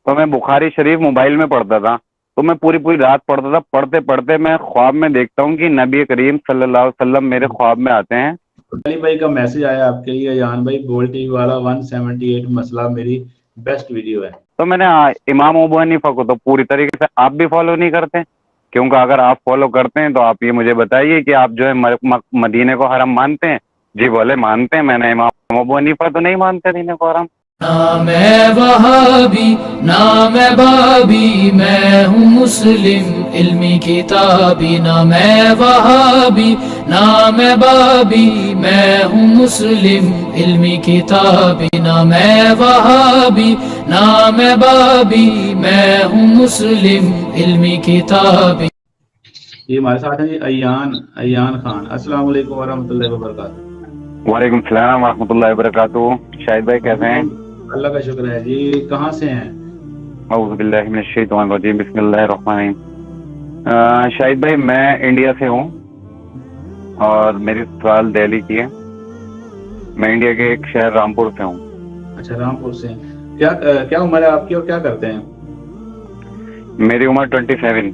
تو میں بخاری شریف موبائل میں پڑھتا تھا، تو میں پوری پوری رات پڑھتا تھا. پڑھتے پڑھتے میں خواب میں دیکھتا ہوں کہ نبی کریم صلی اللہ علیہ وسلم میرے خواب میں آتے ہیں. علی بھائی کا میسج آیا آپ کے لیے، ایان بھائی گولڈ ٹی وی والا 178 مسئلہ میری بیسٹ ویڈیو ہے. تو میں نے امام ابو حنیفہ کو تو پوری طریقے سے آپ بھی فالو نہیں کرتے، کیونکہ اگر آپ فالو کرتے ہیں تو آپ یہ مجھے بتائیے کہ آپ جو ہے مدینے کو حرم مانتے ہیں؟ جی بولے مانتے ہیں. میں نے امام ابو حنیفہ تو نہیں مانتے مدینے کو حرم. نہ میں وہابی نہ میں بابی، میں ہوں مسلم علمی کتابی. نہ میں وہابی نہ میں بابی، میں ہوں مسلم علمی کتابی. نہ میں وہابی نہ میں بابی، میں ہوں مسلم علمی کتابی. یہ ہمارے ساتھ ہیں جی ایان خان. السلام علیکم ورحمۃ اللہ وبرکاتہ. وعلیکم السلام ورحمۃ اللہ وبرکاتہ. شاہد بھائی کیسے ہیں؟ اللہ کا شکر ہے جی. کہاں سے ہیں؟ اعوذ باللہ من الشیطان الرجیم، بسم اللہ الرحمن الرحیم. شاہد بھائی میں انڈیا سے ہوں اور میری سسرال دہلی کی ہے. میں انڈیا کے ایک شہر رامپور سے ہوں. اچھا رامپور سے. کیا عمر ہے آپ کی اور کیا کرتے ہیں؟ میری عمر 27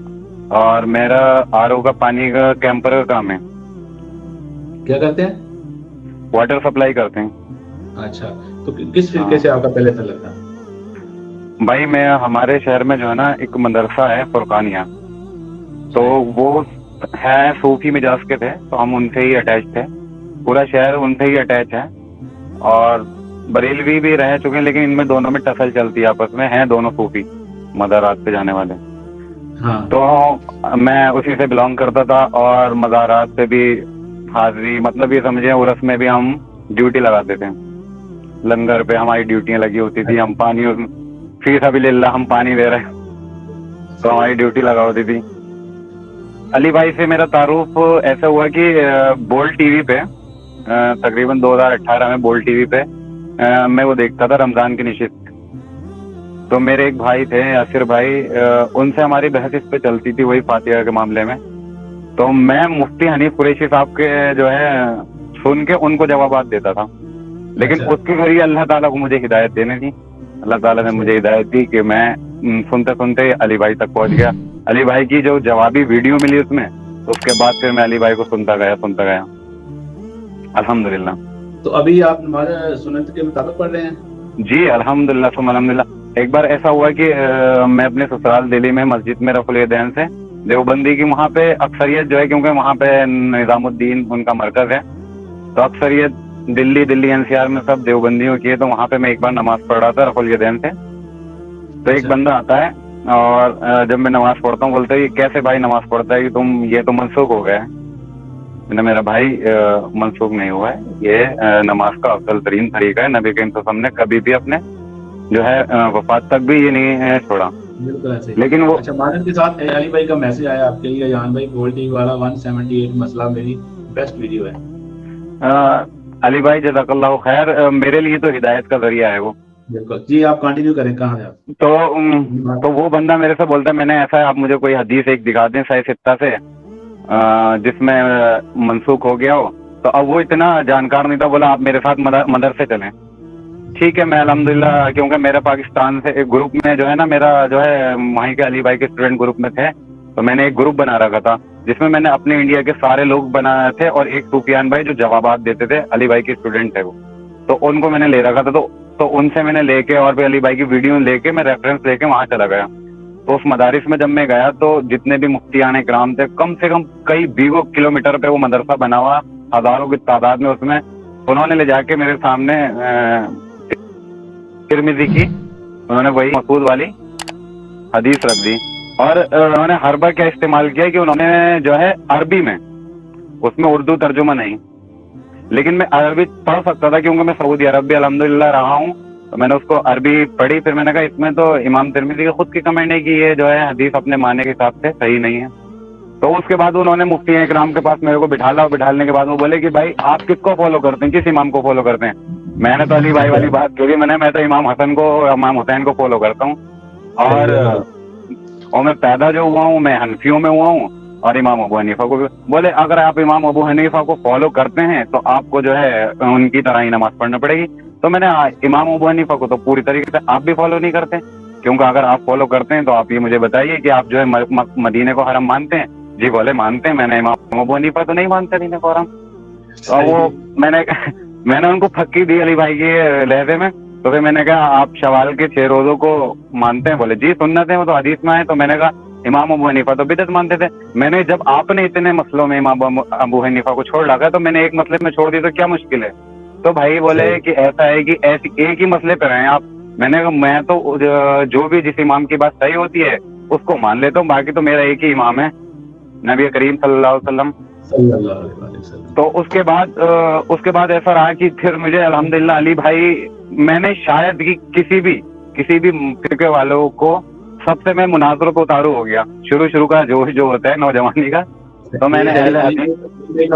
اور میرا آر او کا پانی کا کیمپر کا کام ہے. کیا کرتے ہیں؟ واٹر سپلائی کرتے ہیں. اچھا، تو کس فرقے سے آپ کا پہلے تعلق تھا؟ بھائی میں ہمارے شہر میں جو ہے نا ایک مدرسہ ہے فرقانیہ، تو وہ ہے صوفی مزاج کے تھے، تو ہم ان سے ہی اٹیچ تھے. پورا شہر ان سے ہی اٹیچ ہے اور بریلوی بھی رہ چکے ہیں، لیکن ان میں دونوں میں ٹسل چلتی ہے آپس میں. ہیں دونوں صوفی مزارات پہ جانے والے. ہاں تو میں اسی سے بلانگ کرتا تھا اور مزارات پہ بھی حاضری، مطلب یہ سمجھیں عرس میں بھی ہم ڈیوٹی لگاتے تھے. لنگر پہ ہماری ڈیوٹیاں لگی ہوتی تھی. ہم پانی فی سبیل اللہ ہم پانی دے رہے تو ہماری ڈیوٹی لگا ہوتی تھی. علی بھائی سے میرا تعارف ایسا ہوا کہ بول ٹی وی پہ تقریباً 2018 میں بول ٹی وی پہ میں وہ دیکھتا تھا رمضان کی نشست. تو میرے ایک بھائی تھے یاسر بھائی، ان سے ہماری بحث اس پہ چلتی تھی وہی فاتحہ کے معاملے میں. تو میں مفتی حنیف قریشی صاحب کے جو ہے سن کے ان کو جوابات دیتا تھا، لیکن اس کے ذریعے اللہ تعالیٰ کو مجھے ہدایت دینے دی. اللہ تعالیٰ نے مجھے ہدایت دی کہ میں سنتے سنتے علی بھائی تک پہنچ گیا. علی بھائی کی جو جوابی ویڈیو ملی اس میں، اس کے بعد پھر میں علی بھائی کو سنتا گیا الحمدللہ. تو ابھی آپ نماز سنت کے مطابق پڑھ رہے ہیں؟ جی الحمدللہ ثم الحمدللہ. ایک بار ایسا ہوا کہ میں اپنے سسرال دہلی میں مسجد میں رفع الیدین سے دیوبندی کی وہاں پہ اکثریت جو ہے، کیونکہ وہاں پہ نظام الدین ان کا مرکز ہے، تو اکثریت دلی این سی آر میں سب دیوبندیوں کی ہے. تو وہاں پہ میں ایک بار نماز پڑھ رہا تھا رفع الیدین سے. تو ایک بندہ آتا ہے اور جب میں نماز پڑھتا ہوں بولتا ہے یہ کیسے بھائی نماز پڑھتا ہے کہ یہ تو منسوخ ہو گیا ہے. میرا بھائی منسوخ نہیں ہوا ہے، یہ نماز کا افضل ترین طریقہ ہے. نبی کریم صلی اللہ علیہ وسلم نے کبھی بھی اپنے جو ہے وفات تک بھی یہ نہیں چھوڑا. بالکل ایسے. لیکن وہ اچھا معذرت کے ساتھ علی بھائی کا میسج آیا آپ کے لیے، ایان بھائی گولڈ ٹی وی والا 178 مسئلہ میری بیسٹ ویڈیو ہے. علی بھائی جزاک اللہ خیر، میرے لیے تو ہدایت کا ذریعہ ہے وہ. بالکل جی، آپ کنٹینیو کریں. کہاں ہے آپ؟ تو وہ بندہ میرے سے بولتا ہے میں نے ایسا ہے آپ مجھے کوئی حدیث ایک دکھا دیں صحیح ستہ سے جس میں منسوخ ہو گیا ہو. تو اب وہ اتنا جانکار نہیں تھا، بولا آپ میرے ساتھ مدرسے چلیں. ٹھیک ہے، میں الحمدللہ کیونکہ میرا پاکستان سے ایک گروپ میں جو ہے نا، میرا جو ہے وہیں کے علی بھائی کے اسٹوڈنٹ گروپ میں تھے، تو میں نے ایک گروپ بنا رکھا تھا جس میں نے اپنے انڈیا کے سارے لوگ بنائے تھے اور ایک سفیان بھائی جو جوابات دیتے تھے، علی بھائی کے اسٹوڈنٹ تھے وہ، تو ان کو میں نے لے رکھا تھا. تو ان سے میں نے لے کے اور پھر علی بھائی کی ویڈیو لے کے میں ریفرنس لے کے وہاں چلا گیا. تو اس مدارس میں جب میں گیا تو جتنے بھی مفتیان کرام تھے، کم سے کم کئی 20 کلومیٹر پہ وہ مدرسہ بنا ہوا، ہزاروں کی تعداد میں. اس میں انہوں نے لے جا کے میرے سامنے ترمذی کی انہوں نے وہی مسعود والی حدیث رکھ دی. اور انہوں نے حربہ کیا استعمال کیا کہ انہوں نے جو ہے عربی میں، اس میں اردو ترجمہ نہیں، لیکن میں عربی پڑھ سکتا تھا کیونکہ میں سعودی عرب بھی الحمدللہ رہا ہوں. تو میں نے اس کو عربی پڑھی. پھر میں نے کہا اس میں تو امام ترمذی کی خود کی کمنٹ ہے کہ یہ جو ہے حدیث اپنے معنی کے حساب سے صحیح نہیں ہے. تو اس کے بعد انہوں نے مفتی اکرام کے پاس میرے کو بٹھالا، اور بٹھالنے کے بعد وہ بولے کہ بھائی آپ کس کو فالو کرتے ہیں، کس امام کو فالو کرتے ہیں. میں نے تو علی بھائی والی بات کری، میں تو امام حسن کو امام حسین کو فالو کرتا ہوں. اور میں پیدا جو ہوا ہوں میں حنفیوں میں ہوا ہوں اور امام ابو حنیفہ کو بھی. بولے اگر آپ امام ابو حنیفہ کو فالو کرتے ہیں تو آپ کو جو ہے ان کی طرح ہی نماز پڑھنا پڑے گی. تو میں نے امام ابو حنیفہ کو تو پوری طریقے سے آپ بھی فالو نہیں کرتے. کیونکہ اگر آپ فالو کرتے ہیں تو آپ یہ مجھے بتائیے کہ آپ جو ہے مدینے کو حرم مانتے ہیں؟ جی بولے مانتے ہیں. میں نے امام ابو حنیفہ تو نہیں مانتے مدینے کو حرم. اور وہ میں نے ان کو پھکی دی علی بھائی کے لہجے میں. تو پھر میں نے کہا آپ شوال کے 6 روزوں کو مانتے ہیں؟ بولے جی سنت ہے وہ تو حدیث میں آئے. تو میں نے کہا امام ابو حنیفہ تو بدعت مانتے تھے. میں نے جب آپ نے اتنے مسئلوں میں امام ابو حنیفہ کو چھوڑ ڈالا تو میں نے ایک مسئلے میں چھوڑ دی تو کیا مشکل ہے؟ تو بھائی بولے کہ ایسا ہے کہ ایک ہی مسئلے پہ رہیں آپ. میں نے کہا میں تو جو بھی جس امام کی بات صحیح ہوتی ہے اس کو مان لیتا ہوں, باقی تو میرا ایک ہی امام ہے, نبی کریم صلی اللہ علیہ وسلم. تو اس کے بعد ایسا رہا کہ پھر مجھے الحمدللہ علی بھائی, میں نے شاید کسی بھی فرقے والوں کو سب سے میں مناظروں کو اتارو ہو گیا. شروع کا جوش جو ہوتا ہے نوجوانی کا, تو میں نے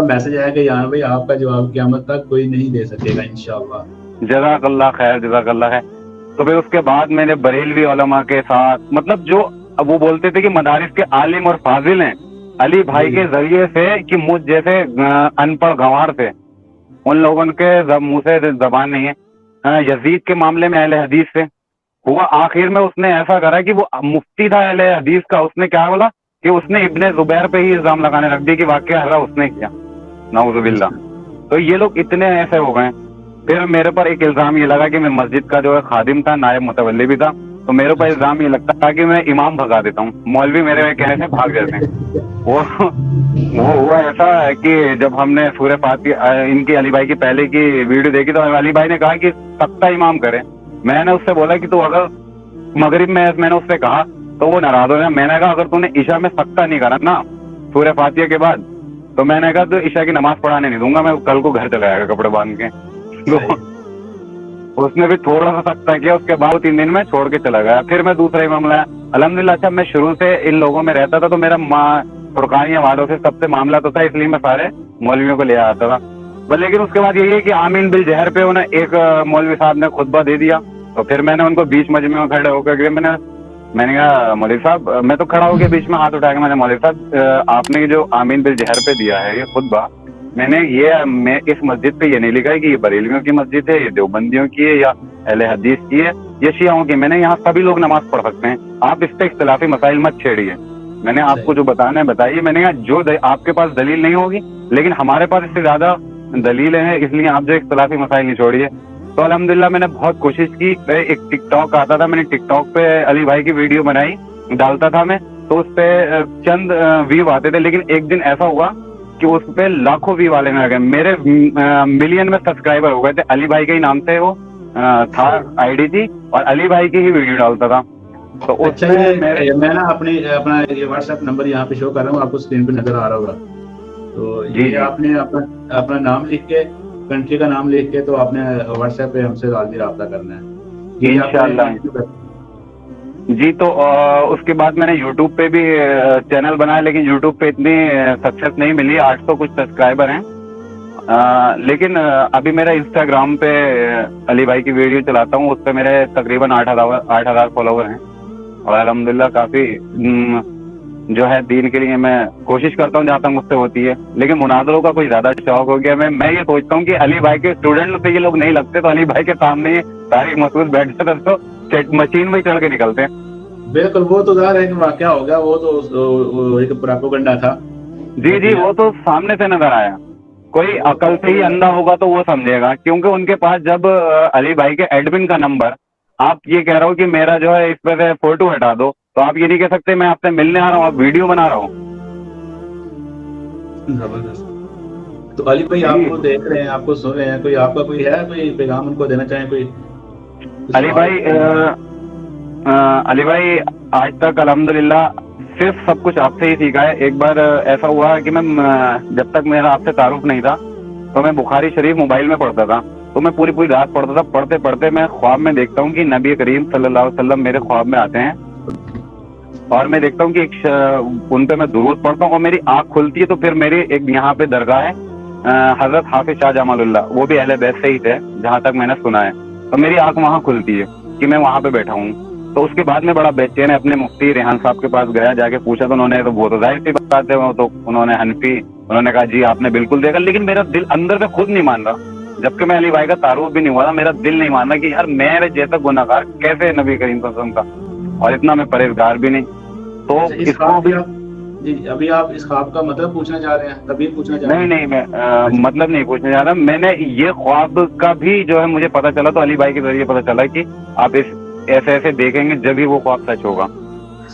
میسج آیا کہ یہاں بھائی آپ کا جواب قیامت تک کوئی نہیں دے سکے گا انشاءاللہ. جزاک اللہ خیر, جزاک اللہ خیر. تو پھر اس کے بعد میں نے بریلوی علماء کے ساتھ, مطلب جو وہ بولتے تھے کہ مدارس کے عالم اور فاضل ہیں, علی بھائی کے ذریعے سے کہ مجھ جیسے ان پڑھ گنوار تھے ان لوگوں کے منہ سے زبان نہیں ہے. یزید کے معاملے میں اہل حدیث سے ہوا, آخر میں اس نے ایسا کرا کہ وہ مفتی تھا اہل حدیث کا, اس نے کیا بولا کہ اس نے ابن زبیر پہ ہی الزام لگانے رکھ دی کہ واقعہ حرا اس نے کیا, نعوذ باللہ. تو یہ لوگ اتنے ایسے ہو گئے. پھر میرے پر ایک الزام یہ لگا کہ میں مسجد کا جو ہے خادم تھا, نائب متولی بھی تھا, تو میرے پر الزام یہ لگتا تھا کہ میں امام بھگا دیتا ہوں. مولوی میرے کہنے سے بھاگ جاتے ہیں. وہ ہوا ایسا ہے کہ جب ہم نے سورہ فاتحہ ان کی علی بھائی کی پہلے کی ویڈیو دیکھی تو علی بھائی نے کہا کہ سختہ امام کرے. میں نے اس سے بولا کہ تو اگر مغرب میں نے اس سے کہا تو وہ ناراض ہو گیا. میں نے کہا اگر تو نے عشاء میں سختہ نہیں کرا نا سورہ فاتحہ کے بعد, تو میں نے کہا تو عشاء کی نماز پڑھانے نہیں دوں گا, میں کل کو گھر چلا جائے گا کپڑے باندھ کے. اس نے بھی تھوڑا سا سختہ کیا, اس کے بعد 3 دن میں چھوڑ کے چلا گیا. پھر میں دوسرا امام لایا الحمدللہ. اچھا میں شروع سے ان لوگوں میں رہتا تھا تو میرا فرقانیہ والوں سے سب سے معاملہ تو تھا, اس لیے میں سارے مولویوں کو لے آتا تھا. لیکن اس کے بعد یہی ہے کہ آمین بالجہر پہ انہیں ایک مولوی صاحب نے خطبہ دے دیا, تو پھر میں نے ان کو بیچ مجمع میں کھڑے ہو کر میں نے کہا مولوی صاحب, میں تو کھڑا ہو کے بیچ میں ہاتھ اٹھا کے میں نے مولوی صاحب آپ نے جو آمین بالجہر پہ دیا ہے یہ خطبہ, میں اس مسجد پہ یہ نہیں لکھا ہے کہ یہ بریلویوں کی مسجد ہے, یہ دیوبندیوں کی ہے, یا اہل حدیث کی ہے, یہ شیعوں کی. میں نے یہاں سبھی لوگ نماز پڑھ سکتے ہیں, آپ اس پہ اختلافی مسائل مت چھیڑیے. میں نے آپ کو جو بتانا ہے بتائیے. میں نے کہا جو آپ کے پاس دلیل نہیں ہوگی لیکن ہمارے پاس اس سے زیادہ دلیلیں ہیں, اس لیے آپ جو اختلافی مسائل نہیں چھوڑیے. تو الحمدللہ میں نے بہت کوشش کی. ایک ٹک ٹاک آتا تھا, میں نے ٹک ٹاک پہ علی بھائی کی ویڈیو بنائی, ڈالتا تھا میں, تو اس پہ چند ویو آتے تھے. لیکن ایک دن ایسا ہوا کہ اس پہ لاکھوں ویو والے میں آ گئے, میرے ملین میں سبسکرائبر ہو گئے تھے. علی بھائی کے ہی نام سے وہ تھا آئی ڈی تھی, اور علی بھائی کی ہی ویڈیو ڈالتا تھا. تو اس میں نا اپنا یہ واٹس ایپ نمبر یہاں پہ شو کر رہا ہوں, آپ کو اسکرین پہ نظر آ رہا ہوگا. تو یہ آپ نے اپنا نام لکھ کے, کنٹری کا نام لکھ کے, تو آپ نے واٹس ایپ پہ ہم سے لازمی رابطہ کرنا ہے انشاءاللہ. جی تو اس کے بعد میں نے یوٹیوب پہ بھی چینل بنایا, لیکن یوٹیوب پہ اتنی سکسیس نہیں ملی, 800 کچھ سبسکرائبر ہیں. لیکن ابھی میرا انسٹاگرام پہ علی بھائی کی ویڈیو چلاتا ہوں, اس پہ میرے تقریباً 8,000 فالوور ہیں. اور الحمدللہ کافی جو ہے دین کے لیے میں کوشش کرتا ہوں جہاں تک مجھ سے ہوتی ہے. لیکن مناظروں کا کچھ زیادہ شوق ہو گیا. میں یہ سوچتا ہوں کہ علی بھائی کے اسٹوڈنٹ سے یہ لوگ نہیں لگتے, تو علی بھائی کے سامنے یہ طارق مسعود بیٹھ جاتے تو مشین میں چڑھ کے نکلتے ہیں. بالکل, وہ تو ظاہر ہے واقعہ ہو گیا, وہ تو ایک پراپوگنڈا تھا. جی وہ تو سامنے سے نظر آیا. کوئی عقل سے ہی اندھا ہوگا تو وہ سمجھے گا, کیونکہ ان کے پاس جب علی بھائی کے ایڈمن کا نمبر, آپ یہ کہہ رہا ہو کہ میرا جو ہے اس پہ سے فوٹو ہٹا دو, تو آپ یہ نہیں کہہ سکتے میں آپ سے ملنے آ رہا ہوں, آپ ویڈیو بنا رہا ہوں. تو علی بھائی آپ کو دیکھ رہے ہیں, آپ کو سن رہے ہیں, کوئی آپ کا کوئی ہے کوئی پیغام ان کو دینا چاہیں کوئی؟ علی بھائی آج تک الحمدللہ صرف سب کچھ آپ سے ہی سیکھا ہے. ایک بار ایسا ہوا کہ میں جب تک میرا آپ سے تعارف نہیں تھا تو میں بخاری شریف موبائل میں پڑھتا تھا, تو میں پوری رات پڑھتا تھا. پڑھتے پڑھتے میں خواب میں دیکھتا ہوں کہ نبی کریم صلی اللہ علیہ وسلم میرے خواب میں آتے ہیں, اور میں دیکھتا ہوں کہ ان پہ میں درود پڑھتا ہوں, اور میری آنکھ کھلتی ہے. تو پھر میری ایک یہاں پہ درگاہ ہے حضرت حافظ شاہ جمال اللہ, وہ بھی اہل بیت سے ہی تھے جہاں تک میں نے سنا ہے. تو میری آنکھ وہاں کھلتی ہے کہ میں وہاں پہ بیٹھا ہوں. تو اس کے بعد میں بڑا بے چین اپنے مفتی ریحان صاحب کے پاس گیا, جا کے پوچھا تو انہوں نے, تو وہ تو ظاہر سی بات ہے, تو انہوں نے حنفی, انہوں نے کہا جی آپ نے بالکل دیکھا. لیکن میرا دل اندر سے خود نہیں مان رہا, جبکہ میں علی بھائی کا تعارف بھی نہیں ہوا تھا, میرا دل نہیں مان رہا کہ یار میرے جیسا گناہگار کیسے نبی کریم صلی اللہ علیہ وسلم کا اور اتنا میں پرہیزگار بھی نہیں. تو اس اس کو خواب بھی جی ابھی آپ اس خواب کا مطلب پوچھنا چاہ رہے ہیں, تعبیر پوچھنا چاہ رہے ہیں؟ نہیں میں مطلب نہیں پوچھنے جا رہا. میں نے یہ خواب کا بھی جو ہے مجھے پتا چلا تو علی بھائی کے ذریعے پتا چلا کہ آپ ایسے ایسے دیکھیں گے جب ہی وہ خواب سچ ہوگا.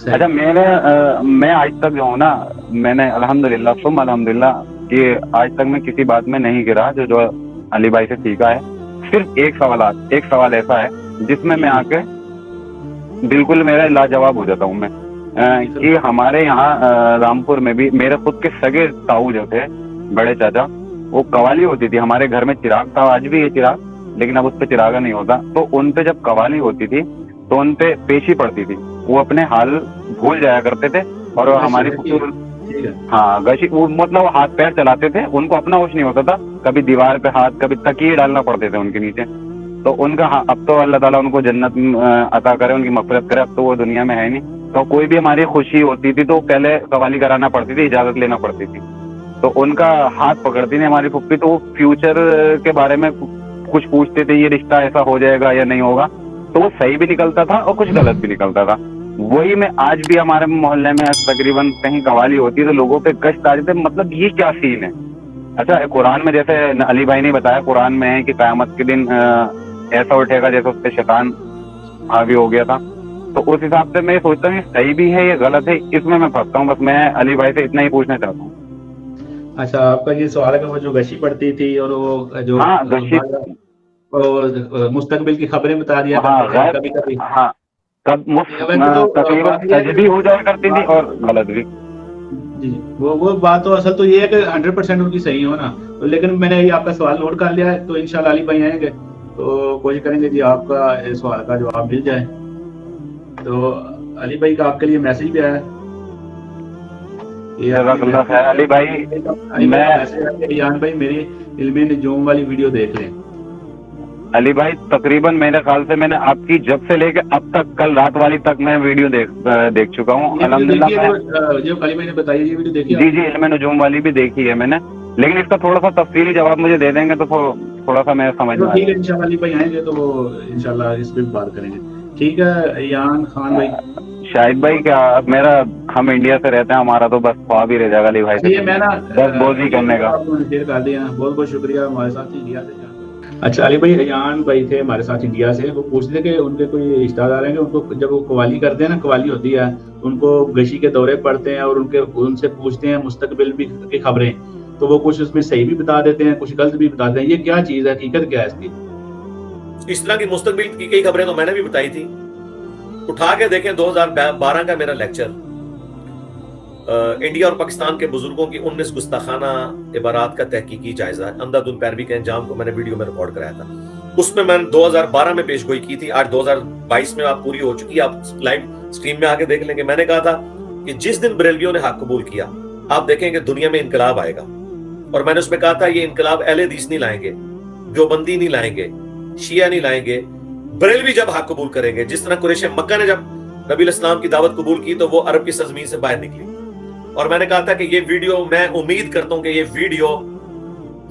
اچھا میں آج تک جو ہوں نا, میں نے الحمدللہ ثم الحمدللہ کہ آج تک میں کسی بات میں نہیں گرا جو علی بھائی سے سیکھا ہے. صرف ایک سوال ایسا ہے جس میں آ کے بالکل میرا لاجواب ہو جاتا ہوں میں, کہ ہمارے یہاں رامپور میں بھی میرے خود کے سگے تاؤ جو تھے, بڑے چاچا, وہ قوالی ہوتی تھی. ہمارے گھر میں چراغ تھا, آج بھی ہے چراغ, لیکن اب اس پہ چراغا نہیں ہوتا. تو ان پہ جب قوالی ہوتی تھی تو ان پہ پیشی پڑتی تھی, وہ اپنے حال بھول جایا کرتے تھے. اور ہماری ہاں گشی, وہ مطلب ہاتھ پیر چلاتے تھے, ان کو اپنا ہوش نہیں ہوتا تھا. کبھی دیوار پہ ہاتھ, کبھی تکیے ڈالنا پڑتے تھے ان کے نیچے. تو ان کا اب تو اللہ تعالیٰ ان کو جنت عطا کرے, ان کی مغفرت کرے, اب تو وہ دنیا میں ہے نہیں. تو کوئی بھی ہماری خوشی ہوتی تھی تو پہلے قوالی کرانا پڑتی تھی, اجازت لینا پڑتی تھی. تو ان کا ہاتھ پکڑتی تھی ہماری پھپھی, تو وہ فیوچر کے بارے میں کچھ پوچھتے تھے, یہ رشتہ ایسا ہو جائے گا یا نہیں ہوگا. تو وہ صحیح بھی نکلتا تھا اور کچھ غلط بھی نکلتا تھا. وہی میں آج بھی ہمارے محلے میں تقریباً کہیں قوالی ہوتی ہے تو لوگوں پہ گشت آ جاتے, مطلب یہ کیا سین ہے. اچھا قرآن میں جیسے علی بھائی نے بتایا, قرآن میں ہے کہ قیامت کے دن ایسا اٹھے گا جیسے اس پہ شیطان حاوی ہو گیا تھا. تو اس حساب سے میں سوچتا ہوں صحیح بھی ہے یا غلط ہے, اس میں پھنستا ہوں. بس میں علی بھائی سے اتنا ہی پوچھنا چاہتا ہوں. اچھا آپ کا یہ سوال ہے کہ وہ جو گشی پڑتی تھی اور وہ جو مستقبل کی خبریں بتا دیا کرتے تھے کبھی کبھی, تقریباً سچ بھی ہو جایا کرتی تھی اور غلط بھی. جی وہ بات تو اصل تو یہ ہے کہ 100% ان کی صحیح ہو نا. لیکن میں نے یہ آپ کا سوال نوٹ کر لیا ہے, تو انشاءاللہ علی بھائی آئیں گے تو کوشش کریں گے جی آپ کا اس سوال کا جواب مل جائے. تو علی بھائی کا آپ کے لیے میسج بھی آیا ہے. علی بھائی ایان بھائی میری علم نجوم والی ویڈیو دیکھ لیں. علی بھائی تقریباً میرے خیال سے میں نے آپ کی جب سے لے کے اب تک کل رات والی تک میں ویڈیو دیکھ چکا ہوں الحمدللہ. جو علی بھائی نے بتائی یہ ویڈیو دیکھی جی علم نجوم والی بھی دیکھی ہے میں نے, لیکن اس کا تھوڑا سا تفصیلی جواب مجھے دے دیں گے تو تھوڑا سا میں سمجھ میں. ٹھیک ہے انشاءاللہ علی بھائی آئیں گے تو وہ انشاءاللہ اس پہ بات کریں گے. ٹھیک ہے ایان خان بھائی. شاہد بھائی کیا میرا, ہم انڈیا سے رہتے ہیں, ہمارا تو بس خواب ہی رہ جائے گا علی بھائی سے میں نا بس بوز ہی کرنے کا. شیئر کر دیا, بہت بہت شکریہ ہمارے ساتھ انڈیا سے. اچھا علی بھائی ایان بھائی تھے ہمارے ساتھ انڈیا سے, وہ پوچھتے کہ ان کے کوئی رشتہ دار ہیں کہ ان کو جب وہ قوالی کرتے ہیں نا, قوالی ہوتی ہے ان کو گشی کے دورے پڑتے ہیں اور ان سے پوچھتے ہیں مستقبل کی خبریں, تو وہ کچھ اس میں صحیح بھی بتا دیتے ہیں, کچھ غلط بھی بتا دیتے ہیں. یہ کیا چیز ہے, حقیقت کیا ہے اس کی؟ اس طرح کی مستقبل کی کئی خبریں تو میں نے بھی بتائی تھی. اٹھا کے دیکھیں 2012 کا میرا لیکچر, انڈیا اور پاکستان کے بزرگوں کی 19 گستاخانہ عبارات کا تحقیقی جائزہ, اندھادھند پیروی کے انجام کو میں نے ویڈیو میں ریکارڈ کرایا تھا. اس میں نے 2012 میں پیش گوئی کی تھی, آج 2022 میں آپ پوری ہو چکی ہے. آپ لائیو سٹریم میں آ کے دیکھ لیں گے. میں نے کہا تھا کہ جس دن بریلویوں نے حق قبول کیا آپ دیکھیں کہ دنیا میں انقلاب آئے گا. اور میں نے اس میں کہا تھا یہ انقلاب اہل حدیث نہیں لائیں گے, دیوبندی نہیں لائیں گے, شیعہ نہیں لائیں گے, بریلوی جب حق قبول کریں گے. جس طرح قریش مکہ نے جب نبی الاسلام کی دعوت قبول کی تو وہ عرب کی سرزمین سے باہر نکلی. اور میں نے کہا تھا کہ یہ ویڈیو, میں امید کرتا ہوں کہ یہ ویڈیو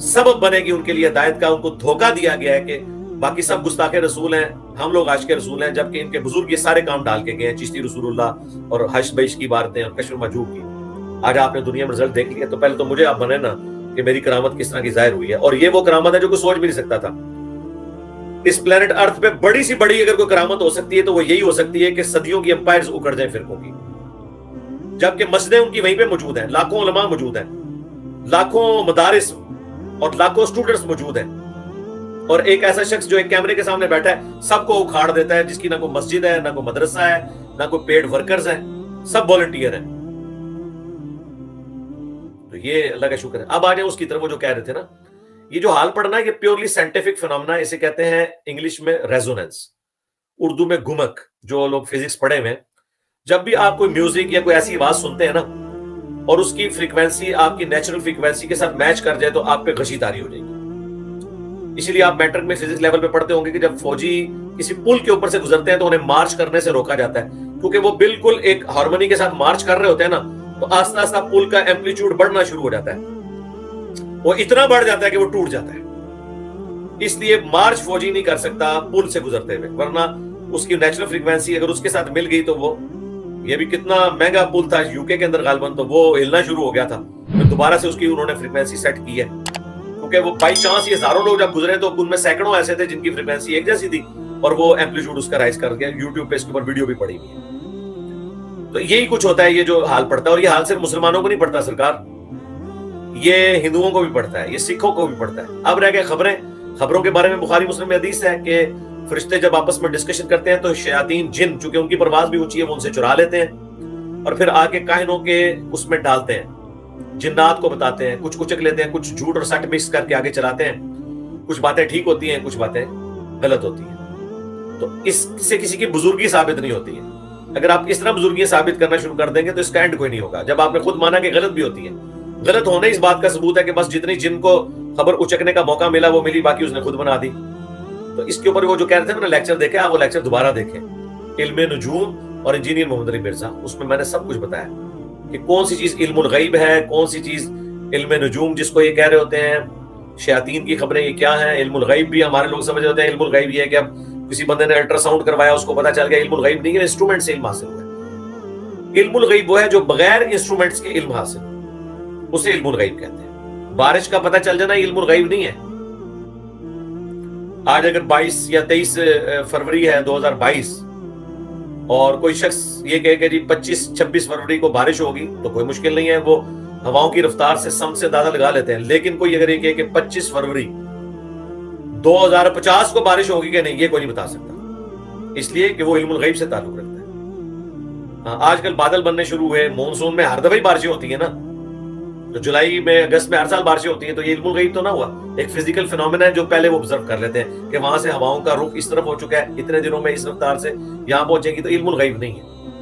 سبب بنے گی ان کے لیے ہدایت کا. ان کو دھوکہ دیا گیا ہے کہ باقی سب گستاخ رسول ہیں, ہم لوگ عاشق رسول ہیں, جبکہ ان کے بزرگ یہ سارے کام ڈال کے گئے ہیں. چشتی رسول اللہ اور حش بیش کی باتیں اور کشف مجہوب کی. آج آپ نے دنیا میں رزلٹ دیکھ لیا, تو پہلے تو مجھے آپ بنے نا کہ میری کرامت کس طرح کی ظاہر ہوئی ہے. اور یہ وہ کرامت ہے جو کوئی سوچ بھی نہیں سکتا تھا. اس پلانٹ ارتھ پہ بڑی سی بڑی اگر کوئی کرامت ہو سکتی ہے تو وہ یہی ہو سکتی ہے کہ صدیوں کی امپائرز اکڑ جائیں فرقوں کی, جبکہ مسجدیں ان کی وہیں پہ موجود ہیں, لاکھوں علماء موجود ہیں, لاکھوں مدارس اور لاکھوں اسٹوڈنٹس موجود ہیں. اور ایک ایسا شخص جو ایک کیمرے کے سامنے بیٹھا ہے سب کو اکھاڑ دیتا ہے, جس کی نہ کوئی مسجد ہے, نہ کوئی مدرسہ ہے, نہ کوئی پیڈ ورکرز ہیں, سب والنٹیئر ہیں. تو یہ اللہ کا شکر ہے. اب آ جائیں اس کی طرف, وہ جو کہہ رہے تھے نا, یہ جو حال پڑھنا ہے یہ پیورلی سائنٹیفک فینومنا, اسے کہتے ہیں انگلش میں ریزوننس, اردو میں گمک. جو لوگ فزکس پڑھے ہوئے, جب بھی آپ کوئی میوزک یا کوئی ایسی آواز سنتے ہیں نا اور اس کی فریکوینسی آپ کی نیچرل فریکوینسی کے ساتھ میچ کر جائے تو آپ پہ غشی طاری ہو جائے گی. اسی لیے آپ میٹرک میں فزکس لیول پہ پڑھتے ہوں گے کہ جب فوجی کسی پل کے اوپر سے گزرتے ہیں تو انہیں مارچ کرنے سے روکا جاتا ہے, کیونکہ وہ بالکل ایک ہارمونی کے ساتھ مارچ کر رہے ہوتے ہیں نا, تو آہستہ آہستہ پل کا ایمپلیٹیوڈ بڑھنا شروع ہو جاتا ہے, وہ اتنا بڑھ جاتا ہے کہ وہ ٹوٹ جاتا ہے. اس لیے مارچ فوجی نہیں کر سکتا پل سے گزرتے ہوئے, ورنہ اس کی نیچرل فریکوینسی اگر اس کے ساتھ مل گئی تو وہ یہ بھی کتنا مہنگا پل تھا یوکے کے اندر غالباً تو وہ ہلنا شروع ہو گیا تھا پھر دوبارہ سے اس کی انہوں نے فریکوینسی سیٹ کی ہے کیونکہ وہ بائی چانس یہ ہزاروں لوگ جب گزرے تو ان میں سینکڑوں ایسے تھے جن کی فریکوینسی ایک جیسی تھی اور وہ ایمپلیٹیوڈ اس کا رائز کر گیا یوٹیوب پہ اس کے اوپر ویڈیو بھی پڑی ہوئی ہے تو یہی کچھ ہوتا ہے یہ جو حال پڑتا ہے اور یہ حال صرف مسلمانوں کو نہیں پڑتا سرکار یہ ہندوؤں کو بھی پڑتا ہے یہ سکھوں کو بھی پڑتا ہے اب رہ گئے خبروں کے بارے میں بخاری مسلم میں حدیث ہے کہ فرشتے جب آپس میں ڈسکشن کرتے ہیں تو شیاطین جن چونکہ ان کی پرواز بھی اونچی ہے وہ ان سے چرا لیتے ہیں اور پھر آ کے کاہنوں کے اس میں ڈالتے ہیں جنات کو بتاتے ہیں کچھ کچک لیتے ہیں کچھ جھوٹ اور سچ مکس کر کے آگے چلاتے ہیں کچھ باتیں ٹھیک ہوتی ہیں کچھ باتیں غلط ہوتی ہیں تو اس سے کسی کی بزرگی ثابت نہیں ہوتی ہے اگر آپ اس طرح بزرگی ثابت کرنا شروع کر دیں گے تو اس کا اینڈ کوئی نہیں ہوگا جب آپ نے خود مانا کہ غلط بھی ہوتی ہے غلط ہونے اس بات کا ثبوت ہے کہ بس جتنی جن کو خبر اچکنے کا موقع ملا وہ ملی باقی اس نے خود بنا دی تو اس کے اوپر وہ جو کہہ رہے تھے میں نے لیکچر دیکھے آپ وہ لیکچر دوبارہ دیکھیں علم نجوم اور انجینئر محمد علی مرزا اس میں نے سب کچھ بتایا کہ کون سی چیز علم الغیب ہے کون سی چیز علم نجوم جس کو یہ کہہ رہے ہوتے ہیں شیاطین کی خبریں یہ کیا ہیں علم الغیب بھی ہمارے لوگ سمجھ ہوتے ہیں علم الغیب یہ ہے کہ اب کسی بندے نے الٹرا ساؤنڈ کروایا اس کو پتا چل گیا علم الغیب نہیں ہے انسٹرومنٹ سے علم حاصل ہوا ہے علم الغیب وہ ہے جو بغیر انسٹرومنٹس کے علم حاصل اسے علم الغیب کہتے ہیں بارش کا پتہ چل جانا علم الغیب نہیں ہے آج اگر 22 یا 23 فروری ہے 2022 اور کوئی شخص یہ کہے کہ جی 25-26 فروری کو بارش ہوگی تو کوئی مشکل نہیں ہے وہ ہواؤں کی رفتار سے سم سے اندازہ لگا لیتے ہیں لیکن کوئی اگر یہ کہے کہ 25 فروری 2050 کو بارش ہوگی کہ نہیں یہ کوئی نہیں بتا سکتا اس لیے کہ وہ علم الغیب سے تعلق رکھتا ہے آج کل بادل بننے شروع ہوئے مونسون میں ہر دفعہ بارشیں ہوتی ہیں نا تو جولائی میں اگست میں ہر سال بارشیں ہوتی ہیں تو یہ علم الغیب تو نہ ہوا ایک فزیکل فینومینا ہے جو پہلے وہ آبزرو کر لیتے ہیں کہ وہاں سے ہواؤں کا رخ اس طرف ہو چکا ہے اتنے دنوں میں اس رفتار سے یہاں پہنچے گی تو علم الغیب نہیں ہے